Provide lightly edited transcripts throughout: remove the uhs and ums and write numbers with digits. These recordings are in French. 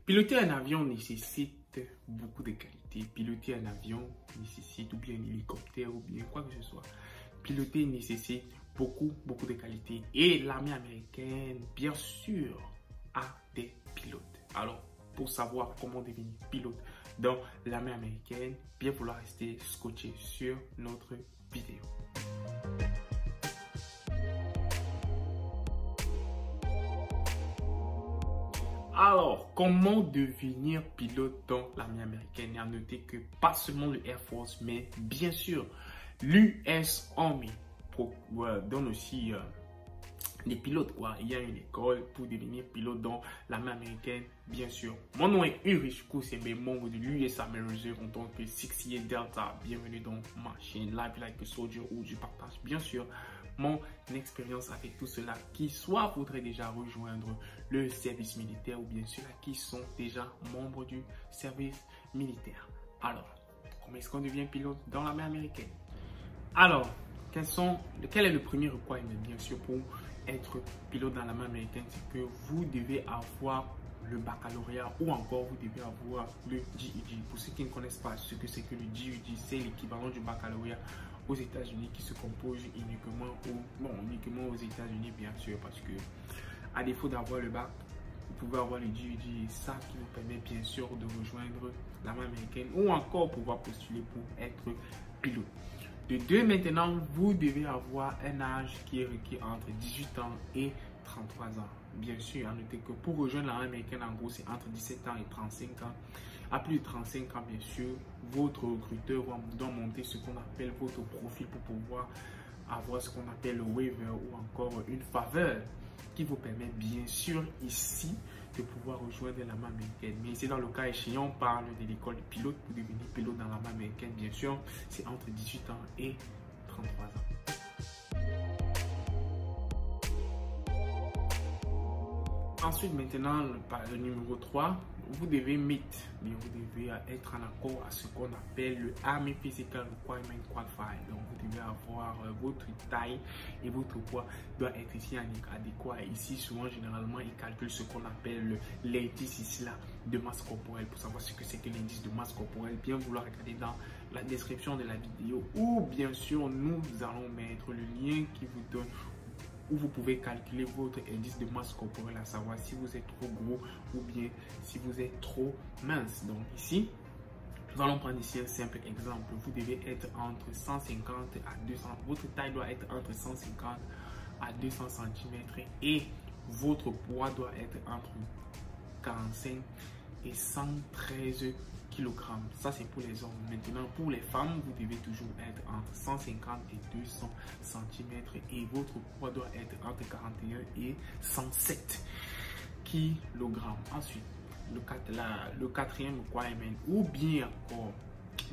Piloter un avion nécessite beaucoup de qualités. Piloter un avion nécessite, ou bien un hélicoptère, ou bien quoi que ce soit. Piloter nécessite beaucoup de qualités. Et l'armée américaine, bien sûr, a des pilotes. Alors, pour savoir comment devenir pilote dans l'armée américaine, bien vouloir rester scotché sur notre vidéo. Alors, comment devenir pilote dans l'armée américaine? Et à noter que pas seulement le Air Force, mais bien sûr, l'US Army donne aussi les pilotes. Il y a une école pour devenir pilote dans l'armée américaine, bien sûr. Mon nom est Ulrich Koussebe, membre de l'US Army Reserve en tant que 6 Delta. Bienvenue dans ma chaîne Live Like a Soldier où je partage bien sûr mon expérience avec tout cela qui soit voudraient déjà rejoindre le service militaire ou bien ceux qui sont déjà membres du service militaire. Alors, comment est-ce qu'on devient pilote dans l'armée américaine? Alors, quel est le premier requirement bien sûr pour être pilote dans l'armée américaine? C'est que vous devez avoir le baccalauréat ou encore vous devez avoir le GED. Pour ceux qui ne connaissent pas ce que c'est que le GED, c'est l'équivalent du baccalauréat aux États-Unis qui se compose uniquement aux États-Unis bien sûr, parce que à défaut d'avoir le bac, vous pouvez avoir le GED et ça qui vous permet bien sûr de rejoindre l'armée américaine ou encore pouvoir postuler pour être pilote. De deux, maintenant, vous devez avoir un âge qui est requis entre 18 ans et 33 ans. Bien sûr, à noter que pour rejoindre l'armée américaine, en gros, c'est entre 17 ans et 35 ans. À plus de 35 ans, bien sûr, votre recruteur doit monter ce qu'on appelle votre profil pour pouvoir avoir ce qu'on appelle le waiver ou encore une faveur qui vous permet bien sûr ici de pouvoir rejoindre l'armée américaine. Mais c'est dans le cas échéant, on parle de l'école de pilote pour devenir pilote dans l'armée américaine, bien sûr, c'est entre 18 ans et 33 ans. Ensuite, maintenant, le numéro 3, vous devez être en accord à ce qu'on appelle le Army Physical Requirement Qualified. Donc, vous devez avoir votre taille et votre poids doit être ici adéquat. Ici, souvent, généralement, ils calculent ce qu'on appelle l'indice ici là de masse corporelle. Pour savoir ce que c'est que l'indice de masse corporelle, bien vouloir regarder dans la description de la vidéo ou bien sûr, nous allons mettre le lien qui vous donne où vous pouvez calculer votre indice de masse corporelle, à savoir si vous êtes trop gros ou bien si vous êtes trop mince. Donc ici, nous allons prendre ici un simple exemple. Vous devez être entre 150 à 200, votre taille doit être entre 150 à 200 cm et votre poids doit être entre 45 et 113 kg. Ça c'est pour les hommes. Maintenant pour les femmes, vous devez toujours être entre 150 et 200 cm et votre poids doit être entre 41 et 107 kg. Ensuite, le quatrième requirement ou bien encore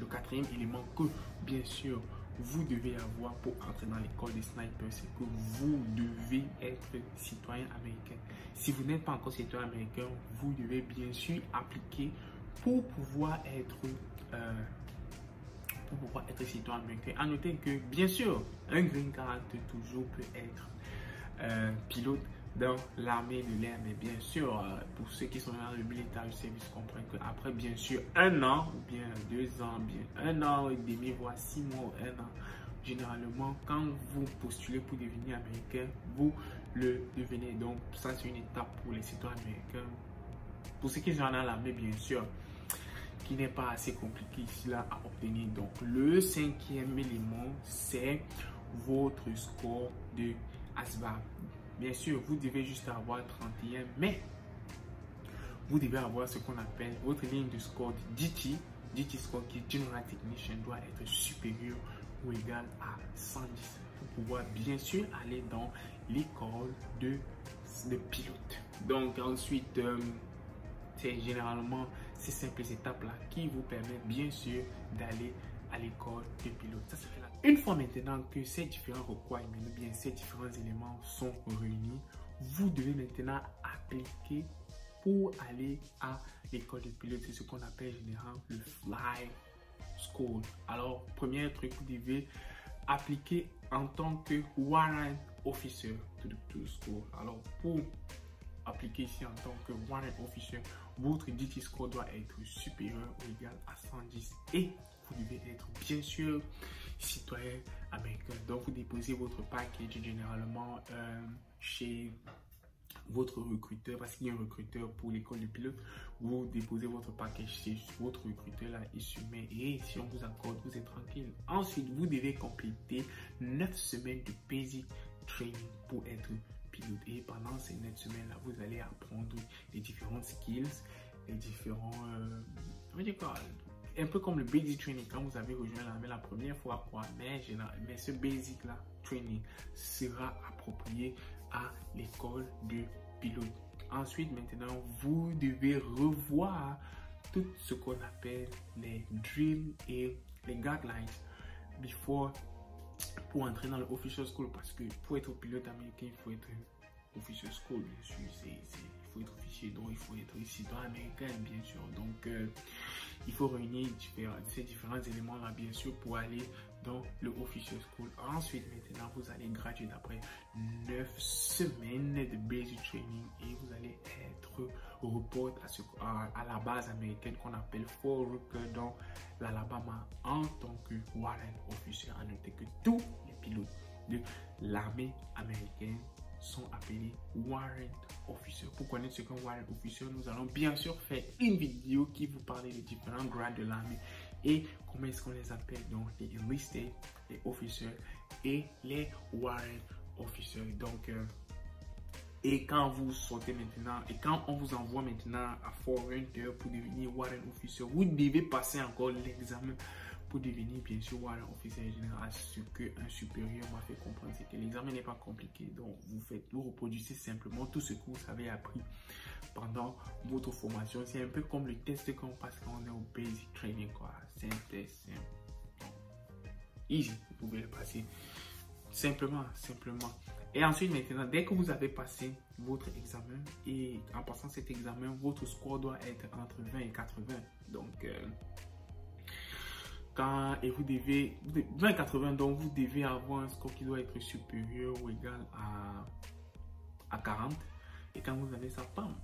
le quatrième élément que bien sûr vous devez avoir pour entrer dans l'école des snipers, c'est que vous devez être citoyen américain. Si vous n'êtes pas encore citoyen américain, vous devez bien sûr appliquer pour pouvoir être citoyen américain. À noter que bien sûr, un green card toujours peut être pilote dans l'armée de l'air, mais bien sûr, pour ceux qui sont dans le militaire du service, comprennent qu'après bien sûr 1 an ou bien 2 ans, bien 1 an et demi, voire 6 mois ou 1 an, généralement quand vous postulez pour devenir américain, vous le devenez. Donc ça c'est une étape pour les citoyens américains. Pour ceux qui sont dans l'armée, bien sûr, qui n'est pas assez compliqué ici là à obtenir. Donc le cinquième élément, c'est votre score de ASVAB. Bien sûr, vous devez juste avoir 31, mais vous devez avoir ce qu'on appelle votre ligne de score de DT. DT score qui est General Technician doit être supérieur ou égal à 110 pour pouvoir bien sûr aller dans l'école de pilote. Donc ensuite, c'est généralement ces simples étapes là qui vous permettent bien sûr d'aller à l'école de pilote. Ça, c'est là. Une fois maintenant que ces différents requirements ou bien ces différents éléments sont réunis, vous devez maintenant appliquer pour aller à l'école de pilote. C'est ce qu'on appelle généralement le Fly School. Alors, premier truc, vous devez appliquer en tant que Warrant Officer to the school. Alors, pour appliquer ici en tant que warrant officer, votre DT score doit être supérieur ou égal à 110 et vous devez être bien sûr citoyen américain. Donc vous déposez votre package généralement chez votre recruteur, parce qu'il y a un recruteur pour l'école de pilote. Vous déposez votre package chez votre recruteur, là il se met, et si on vous accorde, vous êtes tranquille. Ensuite, vous devez compléter 9 semaines de basic training pour être pilote, et pendant ces 9 semaines là, vous allez apprendre les différentes skills, les différents un peu comme le basic training quand vous avez rejoint l'armée la première fois, quoi. Mais ce basic là training sera approprié à l'école de pilote. Ensuite, maintenant, vous devez revoir tout ce qu'on appelle les drills et les guidelines pour entrer dans le official school, parce que pour être pilote américain, il faut être official school, bien sûr. Il faut être officier, donc il faut être citoyen américain, bien sûr. Donc, il faut réunir ces différents éléments-là, bien sûr, pour aller dans le official school. Ensuite, maintenant, vous allez graduer d'après 9 semaines de basic training et vous allez être report à la base américaine qu'on appelle Fort Rucker dans l'Alabama en tant que warrant officer. À noter que tous les pilotes de l'armée américaine sont appelés warrant officer. Pour connaître ce qu'est un warrant officer, nous allons bien sûr faire une vidéo qui vous parle des différents grades de l'armée et comment est-ce qu'on les appelle, donc les enlisted, les officers et les warrant officers. Donc et quand vous sortez maintenant, et quand on vous envoie maintenant à Fort Rucker pour devenir warrant officer, vous devez passer encore l'examen pour devenir bien sûr warrant officer général. Ce qu'un supérieur m'a fait comprendre, c'est que l'examen n'est pas compliqué. Donc vous reproduisez simplement tout ce que vous avez appris pendant votre formation. C'est un peu comme le test qu'on passe quand on est au basic training, quoi. C'est un test easy, vous pouvez le passer simplement. Et ensuite, maintenant, dès que vous avez passé votre examen, et en passant cet examen, votre score doit être entre 20 et 80. Donc, et vous devez, 20 et 80, donc vous devez avoir un score qui doit être supérieur ou égal à 40. Et quand vous avez ça, bam,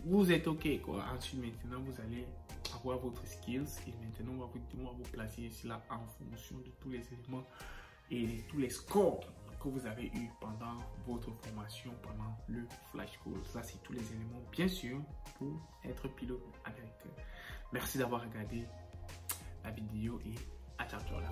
vous êtes OK, quoi. Ensuite, maintenant, vous allez avoir votre skills et maintenant, on va vous placer ici là en fonction de tous les éléments et tous les scores que vous avez eu pendant votre formation, pendant le flash course. Ça, c'est tous les éléments, bien sûr, pour être pilote américain. Merci d'avoir regardé la vidéo et à ciao là.